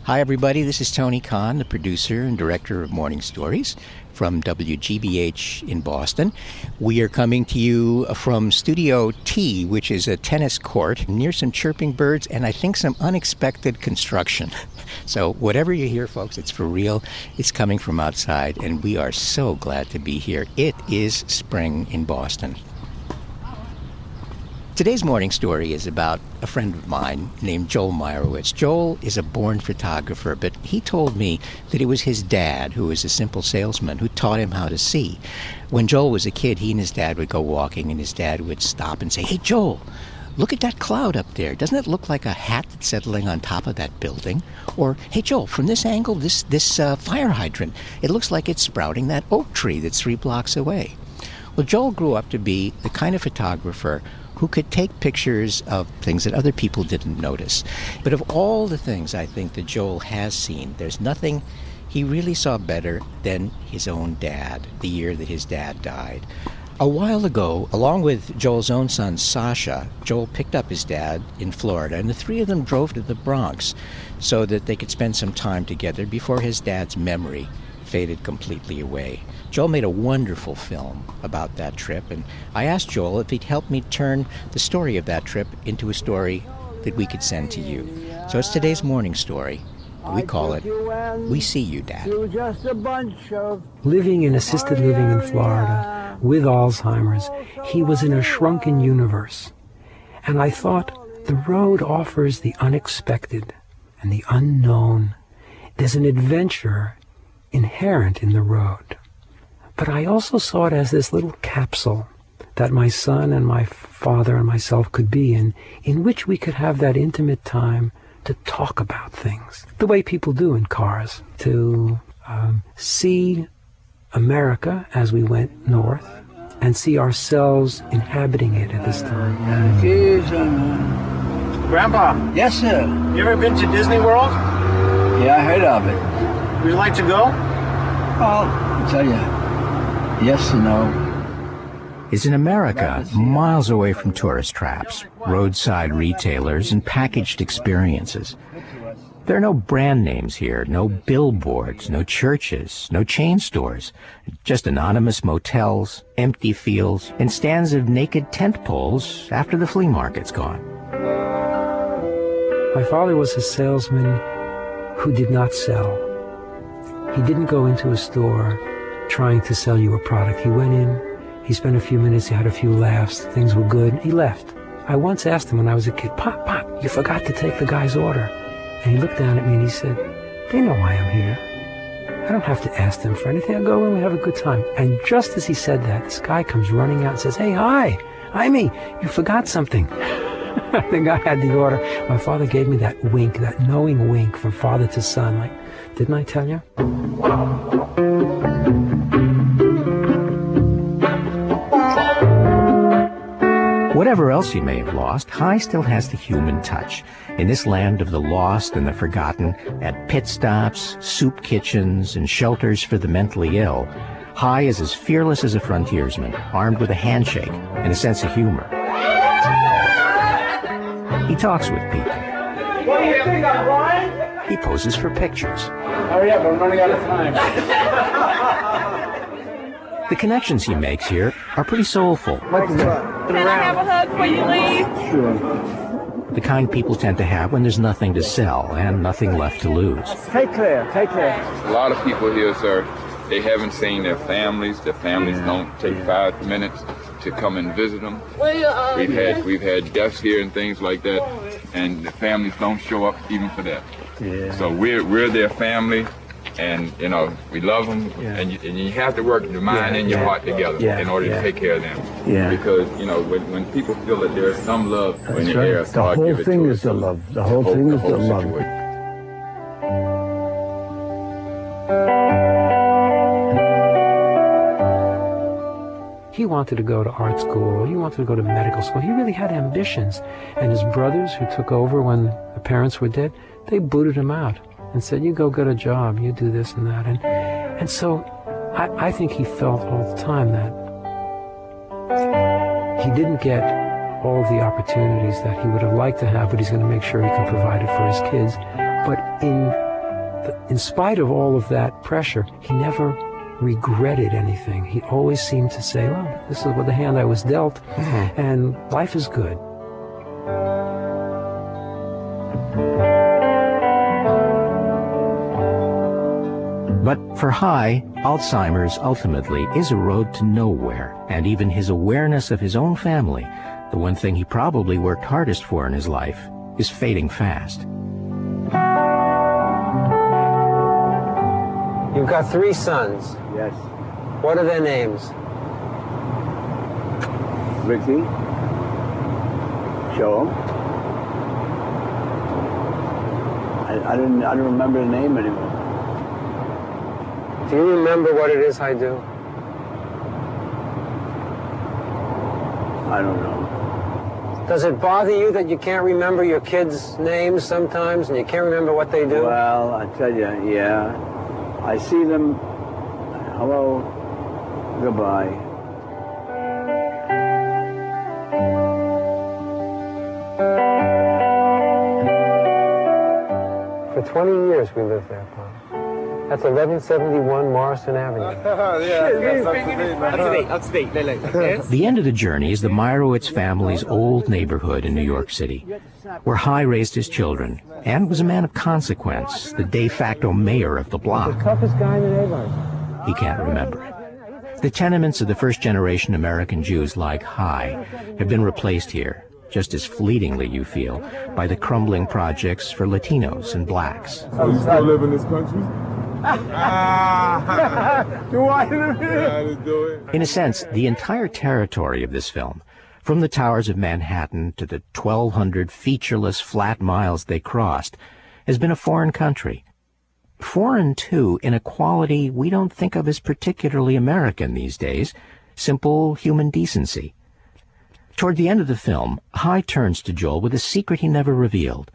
Hi, everybody. This is Tony Khan, the producer and director of Morning Stories from WGBH in Boston. We are coming to you from Studio T, which is a tennis court near some chirping birds and I think some unexpected construction. So whatever you hear, folks, it's for real. It's coming from outside, and we are so glad to be here. It is spring in Boston. Today's morning story is about a friend of mine named Joel Meyerowitz. Joel is a born photographer, but he told me that it was his dad, who was a simple salesman, who taught him how to see. When Joel was a kid, he and his dad would go walking, and his dad would stop and say, "Hey, Joel, look at that cloud up there. Doesn't it look like a hat that's settling on top of that building?" Or, "Hey, Joel, from this angle, this fire hydrant, it looks like it's sprouting that oak tree that's 3 blocks away." Well, Joel grew up to be the kind of photographer who could take pictures of things that other people didn't notice. But of all the things I think that Joel has seen, there's nothing he really saw better than his own dad, the year that his dad died. A while ago, along with Joel's own son, Sasha, Joel picked up his dad in Florida, and the three of them drove to the Bronx so that they could spend some time together before his dad's memory faded completely away. Joel made a wonderful film about that trip, and I asked Joel if he'd help me turn the story of that trip into a story that we could send to you. So it's today's morning story. We call it We See You, Dad. Living in assisted living in Florida with Alzheimer's, he was in a shrunken universe. And I thought, the road offers the unexpected and the unknown. There's an adventure inherent in the road. But I also saw it as this little capsule that my son and my father and myself could be in which we could have that intimate time to talk about things, the way people do in cars, to see America as we went north and see ourselves inhabiting it at this time. Grandpa. Yes, sir. You ever been to Disney World? Yeah, I heard of it. Would you like to go? Well, I'll tell you, yes and no. Is in America, miles away from tourist traps, roadside retailers, and packaged experiences. There are no brand names here, no billboards, no churches, no chain stores, just anonymous motels, empty fields, and stands of naked tent poles after the flea market's gone. My father was a salesman who did not sell. He didn't go into a store trying to sell you a product. He went in, he spent a few minutes, he had a few laughs, things were good, he left. I once asked him when I was a kid, Pop, you forgot to take the guy's order. And he looked down at me and he said, "They know why I'm here. I don't have to ask them for anything. I go in, we have a good time." And just as he said that, this guy comes running out and says, "Hey, hi, me, you forgot something." The guy had the order. My father gave me that wink, that knowing wink from father to son, like, "Didn't I tell you?" Whatever else he may have lost, High still has the human touch. In this land of the lost and the forgotten, at pit stops, soup kitchens, and shelters for the mentally ill, High is as fearless as a frontiersman, armed with a handshake and a sense of humor. He talks with people. What do you think, I'm blind? He poses for pictures. Hurry up, I'm running out of time. The connections he makes here are pretty soulful. Can I have a hug before you leave? Sure. The kind people tend to have when there's nothing to sell and nothing left to lose. Take care. A lot of people here, sir, they haven't seen their families. Their families don't take 5 minutes to come and visit them. We've had deaths here and things like that, and the families don't show up even for that. Yeah. So we're their family, and we love them, and you have to work your mind and your heart together in order to take care of them. Yeah. Because when people feel that there's some love in the air, The whole thing is the love. The whole thing is the love. situation. He wanted to go to art school. He wanted to go to medical school. He really had ambitions. And his brothers, who took over when the parents were dead, they booted him out and said, "You go get a job, you do this and that." And so I think he felt all the time that he didn't get all the opportunities that he would have liked to have, but he's going to make sure he can provide it for his kids. But in in spite of all of that pressure, he never regretted anything. He always seemed to say, well, this is what the hand I was dealt, and life is good. But for Hi, Alzheimer's ultimately is a road to nowhere, and even his awareness of his own family, the one thing he probably worked hardest for in his life, is fading fast. You've got 3 sons. Yes. What are their names? Ricky. Joe. I don't remember the name anymore. Do you remember what it is I do? I don't know. Does it bother you that you can't remember your kids' names sometimes and you can't remember what they do? Well, I tell you, yeah. I see them. Hello. Goodbye. For 20 years we lived there, Pop. That's 1171 Morrison Avenue. The end of the journey is the Meyerowitz family's old neighborhood in New York City, where Hi raised his children and was a man of consequence, the de facto mayor of the block. The toughest guy in the neighborhood. He can't remember it. The tenements of the first-generation American Jews like Hi have been replaced here, just as fleetingly, you feel, by the crumbling projects for Latinos and blacks. So you still live in this country? Do I live here? In a sense, the entire territory of this film, from the towers of Manhattan to the 1,200 featureless flat miles they crossed, has been a foreign country. Foreign, too, in a quality we don't think of as particularly American these days, simple human decency. Toward the end of the film, Hi turns to Joel with a secret he never revealed,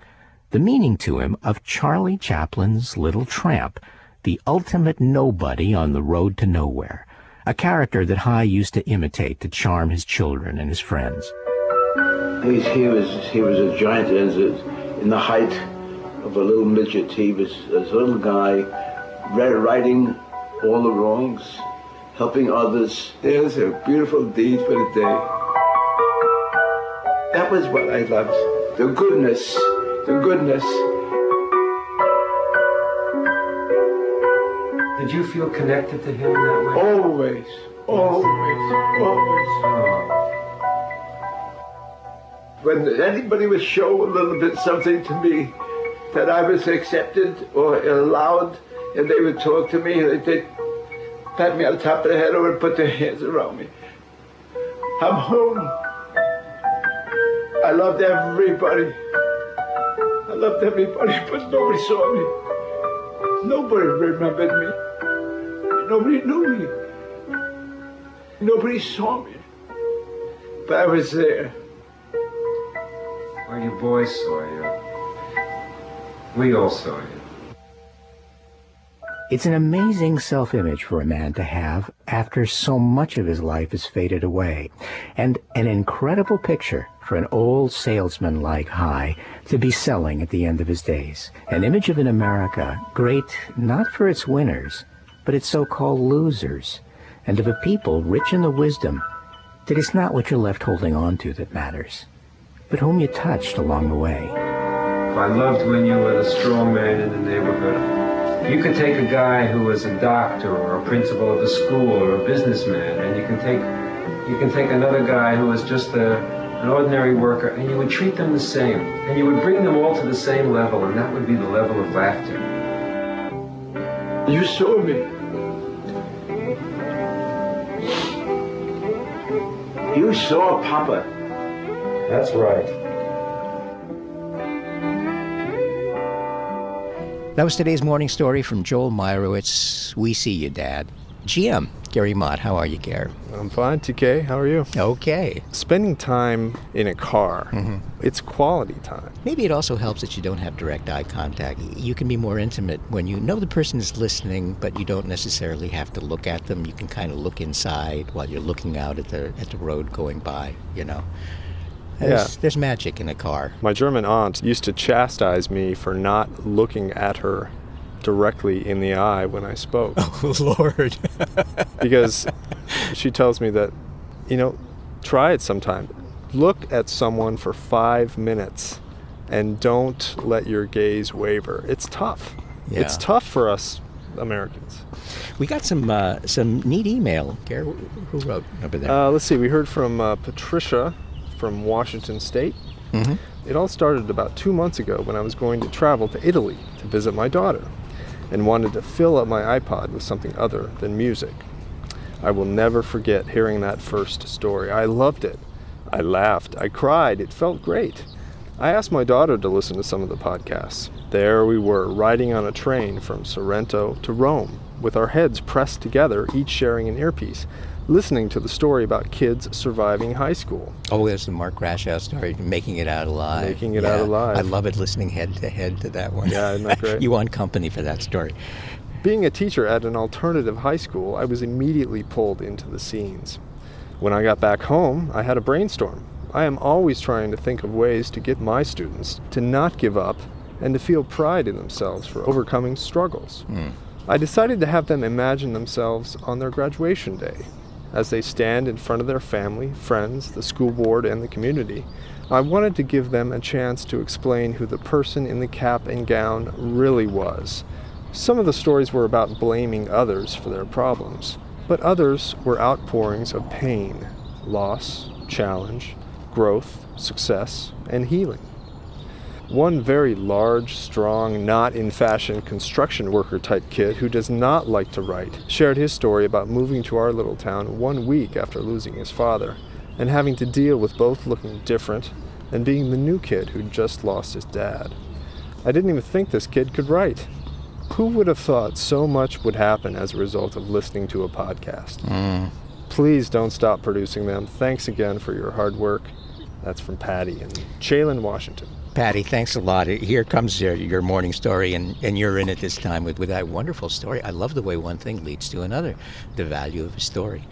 the meaning to him of Charlie Chaplin's Little Tramp, the ultimate nobody on the road to nowhere, a character that Hi used to imitate to charm his children and his friends. He was a giant in the height of a little midget. He was this little guy righting all the wrongs, helping others. There's a beautiful deed for the day. That was what I loved. The goodness. Did you feel connected to him that way? Always. When anybody would show a little bit something to me that I was accepted or allowed, and they would talk to me, they'd pat me on the top of the head or would put their hands around me. I'm home. I loved everybody, but nobody saw me. Nobody remembered me. Nobody knew me. Nobody saw me. But I was there. Well, you boys saw you. We all saw you. It's an amazing self-image for a man to have after so much of his life has faded away, and an incredible picture for an old salesman like Hi to be selling at the end of his days. An image of an America great not for its winners, but its so-called losers, and of a people rich in the wisdom that it's not what you're left holding on to that matters, but whom you touched along the way. I loved when you were the strong man in the neighborhood. You could take a guy who was a doctor or a principal of a school or a businessman, and you can take another guy who was just an ordinary worker, and you would treat them the same, and you would bring them all to the same level, and that would be the level of laughter. You saw me. You saw Papa. That's right. That was today's morning story from Joel Meyerowitz. We see you, Dad. GM, Gary Mott. How are you, Gary? I'm fine, TK. How are you? Okay. Spending time in a car, it's quality time. Maybe it also helps that you don't have direct eye contact. You can be more intimate when you know the person is listening, but you don't necessarily have to look at them. You can kind of look inside while you're looking out at the road going by, you know. There's magic in a car. My German aunt used to chastise me for not looking at her directly in the eye when I spoke. Oh, Lord. Because she tells me that, try it sometime. Look at someone for 5 minutes and don't let your gaze waver. It's tough. Yeah. It's tough for us Americans. We got some neat email. Gare, who wrote over there? Let's see. We heard from Patricia from Washington State. Mm-hmm. It all started about 2 months ago when I was going to travel to Italy to visit my daughter and wanted to fill up my iPod with something other than music. I will never forget hearing that first story. I loved it. I laughed. I cried. It felt great. I asked my daughter to listen to some of the podcasts. There we were, riding on a train from Sorrento to Rome, with our heads pressed together, each sharing an earpiece, listening to the story about kids surviving high school. Oh, there's the Mark Grashow story, Making It Out Alive. Making It Out Alive. I love it, listening head to head to that one. Yeah, isn't that great? You want company for that story. Being a teacher at an alternative high school, I was immediately pulled into the scenes. When I got back home, I had a brainstorm. I am always trying to think of ways to get my students to not give up and to feel pride in themselves for overcoming struggles. I decided to have them imagine themselves on their graduation day. As they stand in front of their family, friends, the school board, and the community, I wanted to give them a chance to explain who the person in the cap and gown really was. Some of the stories were about blaming others for their problems, but others were outpourings of pain, loss, challenge, growth, success, and healing. One very large, strong, not in fashion construction worker type kid who does not like to write shared his story about moving to our little town 1 week after losing his father and having to deal with both looking different and being the new kid who just lost his dad. I didn't even think this kid could write. Who would have thought so much would happen as a result of listening to a podcast? Please don't stop producing them. Thanks again for your hard work. That's from Patty in Chelan, Washington. Patty, thanks a lot. Here comes your morning story, and you're in it this time with that wonderful story. I love the way one thing leads to another, the value of a story.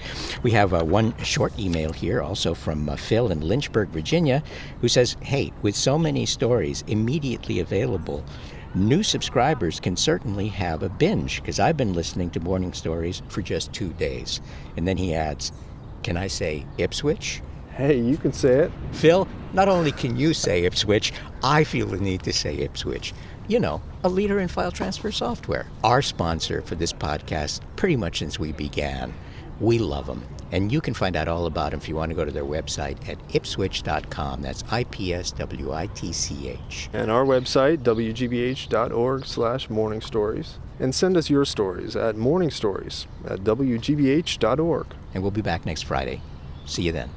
We have one short email here, also from Phil in Lynchburg, Virginia, who says, hey, with so many stories immediately available, new subscribers can certainly have a binge, because I've been listening to morning stories for just 2 days. And then he adds, can I say Ipswich? Hey, you can say it. Phil, not only can you say Ipswich, I feel the need to say Ipswich. You know, a leader in file transfer software. Our sponsor for this podcast pretty much since we began. We love them. And you can find out all about them if you want to go to their website at ipswich.com. That's IPSWITCH. And our website, wgbh.org/morningstories. And send us your stories at morningstories@wgbh.org. And we'll be back next Friday. See you then.